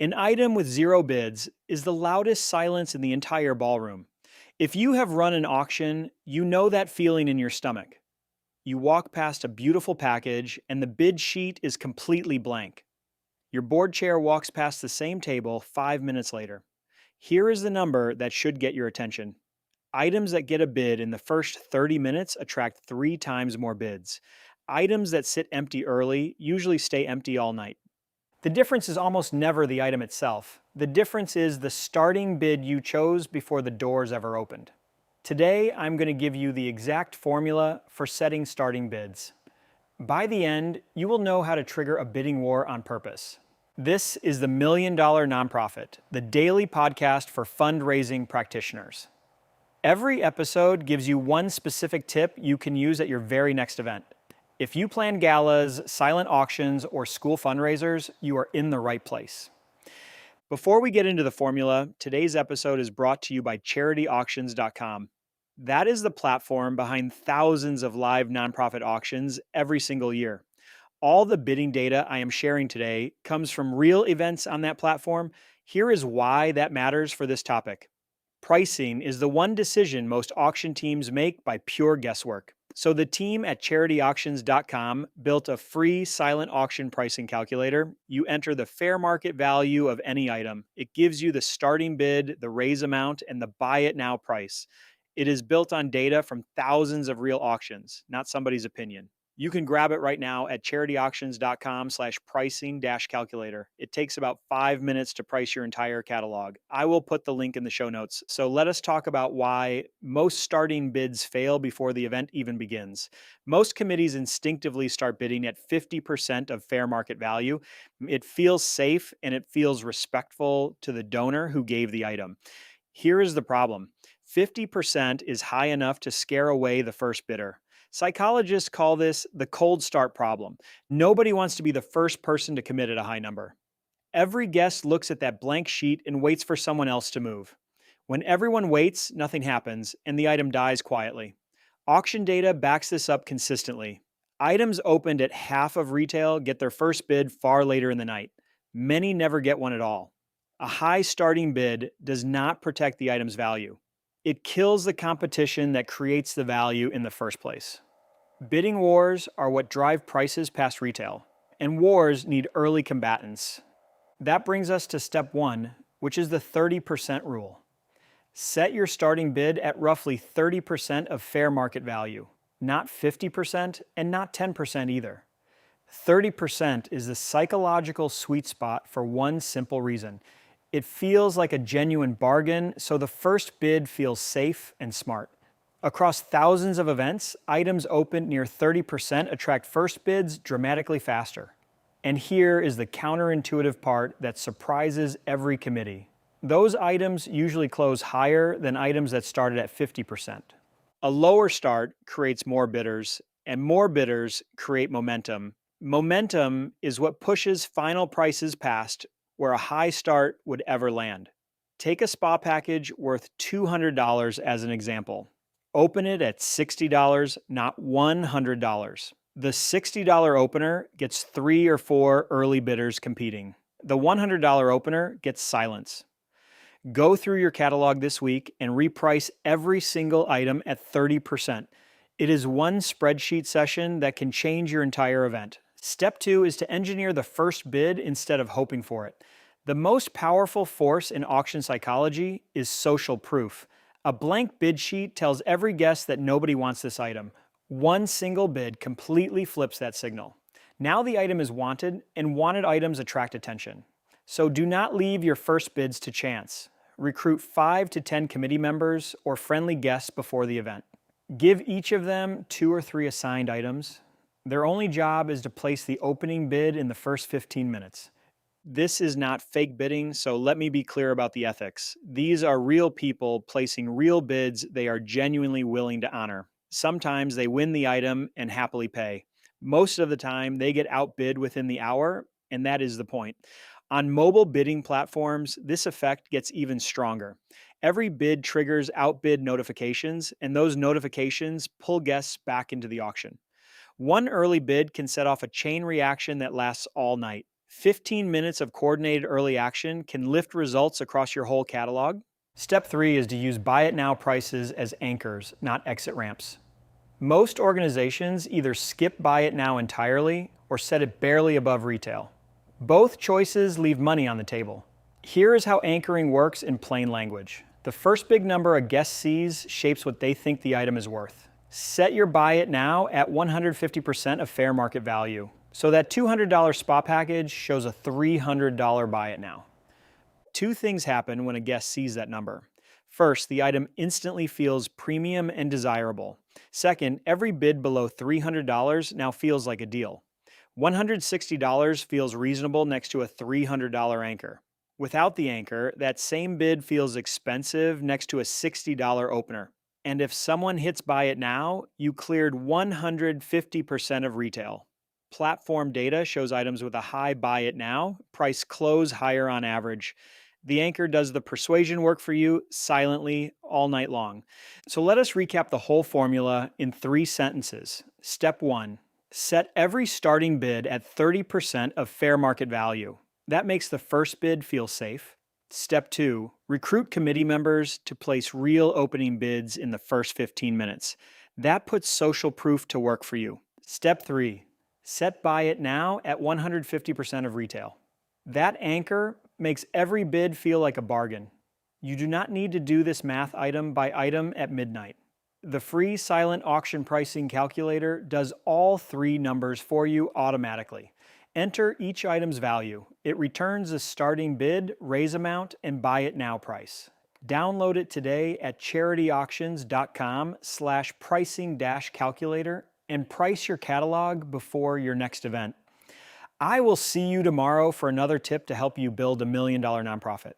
An item with zero bids is the loudest silence in the entire ballroom. If you have run an auction, you know that feeling in your stomach. You walk past a beautiful package and the bid sheet is completely blank. Your board chair walks past the same table 5 minutes later. Here is the number that should get your attention. Items that get a bid in the first 30 minutes attract 3 times more bids. Items that sit empty early usually stay empty all night. The difference is almost never the item itself. The difference is the starting bid you chose before the doors ever opened. Today, I'm going to give you the exact formula for setting starting bids. By the end, you will know how to trigger a bidding war on purpose. This is the $1 Million Nonprofit, the daily podcast for fundraising practitioners. Every episode gives you one specific tip you can use at your very next event. If you plan galas, silent auctions, or school fundraisers, you are in the right place. Before we get into the formula, today's episode is brought to you by charityauctions.com. That is the platform behind thousands of live nonprofit auctions every single year. All the bidding data I am sharing today comes from real events on that platform. Here is why that matters for this topic. Pricing is the one decision most auction teams make by pure guesswork. So the team at charityauctions.com built a free silent auction pricing calculator. You enter the fair market value of any item. It gives you the starting bid, the raise amount, and the buy it now price. It is built on data from thousands of real auctions, not somebody's opinion. You can grab it right now at charityauctions.com/pricing-calculator. It takes about 5 minutes to price your entire catalog. I will put the link in the show notes. So let us talk about why most starting bids fail before the event even begins. Most committees instinctively start bidding at 50% of fair market value. It feels safe and it feels respectful to the donor who gave the item. Here is the problem. 50% is high enough to scare away the first bidder. Psychologists call this the cold start problem. Nobody wants to be the first person to commit at a high number. Every guest looks at that blank sheet and waits for someone else to move. When everyone waits, nothing happens, and the item dies quietly. Auction data backs this up consistently. Items opened at half of retail get their first bid far later in the night. Many never get one at all. A high starting bid does not protect the item's value. It kills the competition that creates the value in the first place. Bidding wars are what drive prices past retail, and wars need early combatants. That brings us to step 1, which is the 30% rule. Set your starting bid at roughly 30% of fair market value, not 50% and not 10% either. 30% is the psychological sweet spot for one simple reason. It feels like a genuine bargain, so the first bid feels safe and smart. Across thousands of events, items opened near 30% attract first bids dramatically faster. And here is the counterintuitive part that surprises every committee. Those items usually close higher than items that started at 50%. A lower start creates more bidders, and more bidders create momentum. Momentum is what pushes final prices past where a high start would ever land. Take a spa package worth $200 as an example. Open it at $60, not $100. The $60 opener gets 3 or 4 early bidders competing. The $100 opener gets silence. Go through your catalog this week and reprice every single item at 30%. It is one spreadsheet session that can change your entire event. Step 2 is to engineer the first bid instead of hoping for it. The most powerful force in auction psychology is social proof. A blank bid sheet tells every guest that nobody wants this item. One single bid completely flips that signal. Now the item is wanted, and wanted items attract attention. So do not leave your first bids to chance. Recruit 5 to 10 committee members or friendly guests before the event. Give each of them 2 or 3 assigned items. Their only job is to place the opening bid in the first 15 minutes. This is not fake bidding, so let me be clear about the ethics. These are real people placing real bids they are genuinely willing to honor. Sometimes they win the item and happily pay. Most of the time, they get outbid within the hour, and that is the point. On mobile bidding platforms, this effect gets even stronger. Every bid triggers outbid notifications, and those notifications pull guests back into the auction. One early bid can set off a chain reaction that lasts all night. 15 minutes of coordinated early action can lift results across your whole catalog. Step 3 is to use buy it now prices as anchors, not exit ramps. Most organizations either skip buy it now entirely or set it barely above retail. Both choices leave money on the table. Here is how anchoring works in plain language. The first big number a guest sees shapes what they think the item is worth. Set your buy it now at 150% of fair market value. So that $200 spa package shows a $300 buy it now. Two things happen when a guest sees that number. First, the item instantly feels premium and desirable. Second, every bid below $300 now feels like a deal. $160 feels reasonable next to a $300 anchor. Without the anchor, that same bid feels expensive next to a $60 opener. And if someone hits buy it now, you cleared 150% of retail. Platform data shows items with a high buy it now price close higher on average. The anchor does the persuasion work for you silently all night long. So let us recap the whole formula in 3 sentences. Step 1, set every starting bid at 30% of fair market value. That makes the first bid feel safe. Step 2, recruit committee members to place real opening bids in the first 15 minutes. That puts social proof to work for you. Step 3, set buy it now at 150% of retail. That anchor makes every bid feel like a bargain. You do not need to do this math item by item at midnight. The free silent auction pricing calculator does all 3 numbers for you automatically. Enter each item's value. It returns the starting bid, raise amount, and buy it now price. Download it today at charityauctions.com/pricing-calculator and price your catalog before your next event. I will see you tomorrow for another tip to help you build $1 million nonprofit.